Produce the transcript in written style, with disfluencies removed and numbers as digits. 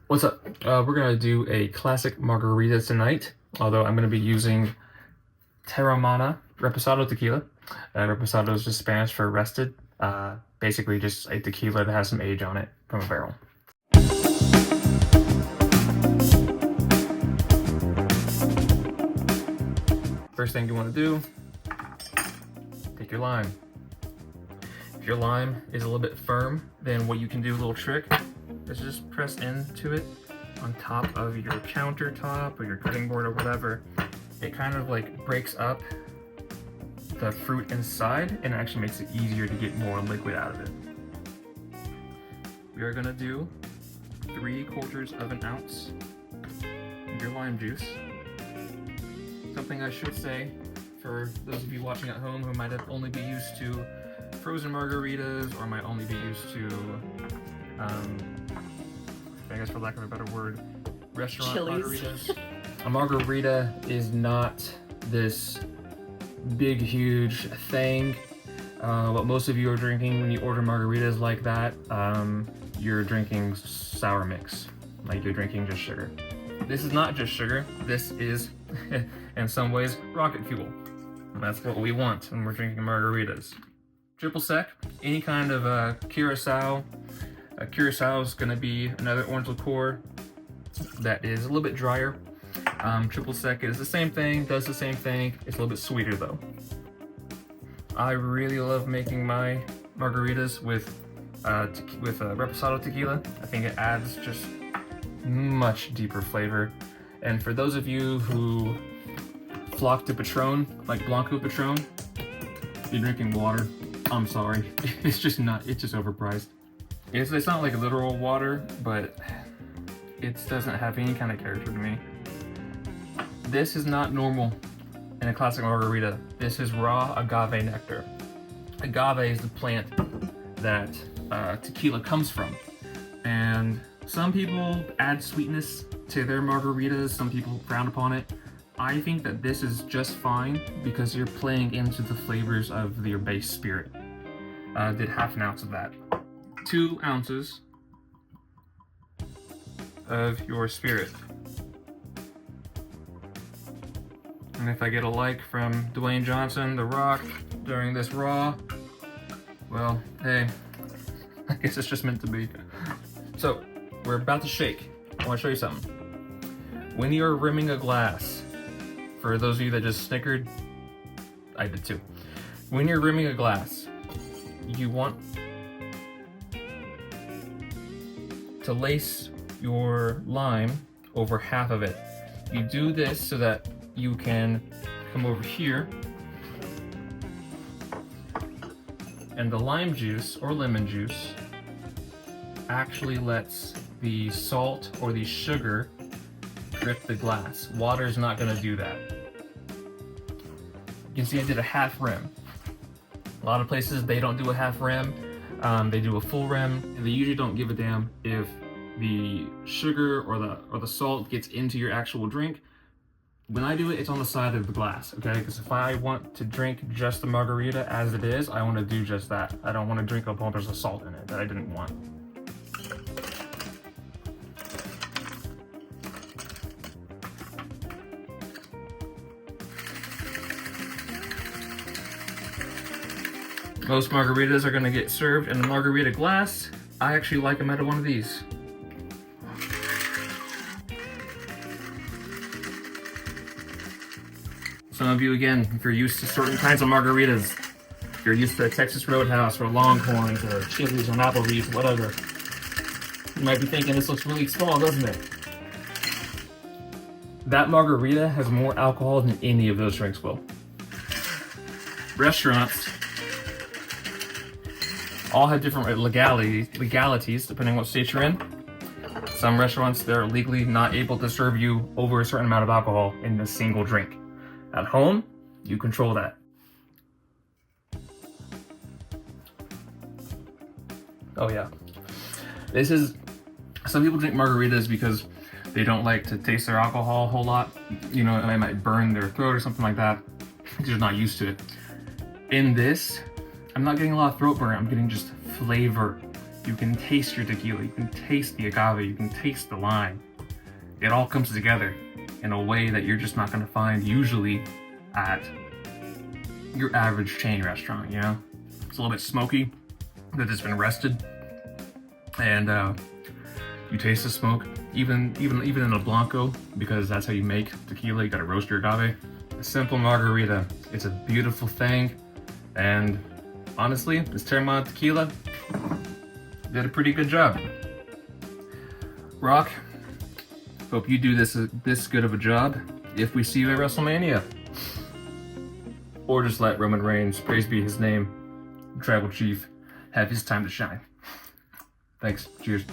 What's up? We're gonna do a classic margarita tonight, although I'm gonna be using Teremana Reposado Tequila. Reposado is just Spanish for rested. Basically just a tequila that has some age on it from a barrel. First thing you want to do, take your lime. If your lime is a little bit firm, then what you can do, a little trick, is just press into it on top of your countertop or your cutting board or whatever. It kind of like breaks up the fruit inside and actually makes it easier to get more liquid out of it. We are gonna do 3/4 of an ounce of your lime juice. Something I should say for those of you watching at home who might have only be used to frozen margaritas or might only be used to, I guess for lack of a better word, restaurant Chili's. margaritas. A margarita is not this big, huge thing. What most of you are drinking when you order margaritas like that, you're drinking sour mix, like you're drinking just sugar. This is not just sugar. This is, in some ways, rocket fuel. That's what we want when we're drinking margaritas. Triple sec, any kind of curacao. Curacao is going to be another orange liqueur that is a little bit drier. Triple sec is the same thing, does the same thing. It's a little bit sweeter though. I really love making my margaritas with Reposado Tequila. I think it adds just much deeper flavor. And for those of you who flock to Patron, like Blanco Patron, if you're drinking water, I'm sorry. It's just overpriced. It's not like literal water, but it doesn't have any kind of character to me. This is not normal in a classic margarita. This is raw agave nectar. Agave is the plant that tequila comes from. And some people add sweetness to their margaritas, some people frown upon it. I think that this is just fine because you're playing into the flavors of your base spirit. Did 1/2 ounce of that. 2 ounces of your spirit. And if I get a like from Dwayne Johnson, The Rock, during this raw, well, hey, I guess it's just meant to be. So, we're about to shake. I want to show you something. When you're rimming a glass, for those of you that just snickered, I did too. When you're rimming a glass, you want to lace your lime over half of it. You do this so that you can come over here and the lime juice or lemon juice actually lets the salt or the sugar grip the glass. Water is not going to do that. You can see I did a half rim. A lot of places they don't do a half rim, they do a full rim, and they usually don't give a damn if the sugar or the salt gets into your actual drink. When I do it, it's on the side of the glass, okay? Because if I want to drink just the margarita as it is, I want to do just that. I don't want to drink a bunch of salt in it that I didn't want. Most margaritas are going to get served in a margarita glass. I actually like them out of one of these. Some of you, again, if you're used to certain kinds of margaritas, if you're used to Texas Roadhouse or Longhorns or Chili's or Applebee's, whatever, you might be thinking this looks really small, doesn't it? That margarita has more alcohol than any of those drinks will. Restaurants all have different legalities depending on what state you're in. Some restaurants, they're legally not able to serve you over a certain amount of alcohol in a single drink. At home, you control that. Oh yeah. Some people drink margaritas because they don't like to taste their alcohol a whole lot. You know, it might burn their throat or something like that. They're not used to it. In this, I'm not getting a lot of throat burn, I'm getting just flavor. You can taste your tequila, you can taste the agave, you can taste the lime. It all comes together in a way that you're just not gonna find usually at your average chain restaurant, you know? It's a little bit smoky, that it's been rested, and you taste the smoke, even in a Blanco, because that's how you make tequila, you gotta roast your agave. A simple margarita, it's a beautiful thing, and honestly, this Teremana Tequila did a pretty good job. Rock, hope you do this good of a job if we see you at WrestleMania. Or just let Roman Reigns, praise be his name, Tribal Chief, have his time to shine. Thanks, cheers.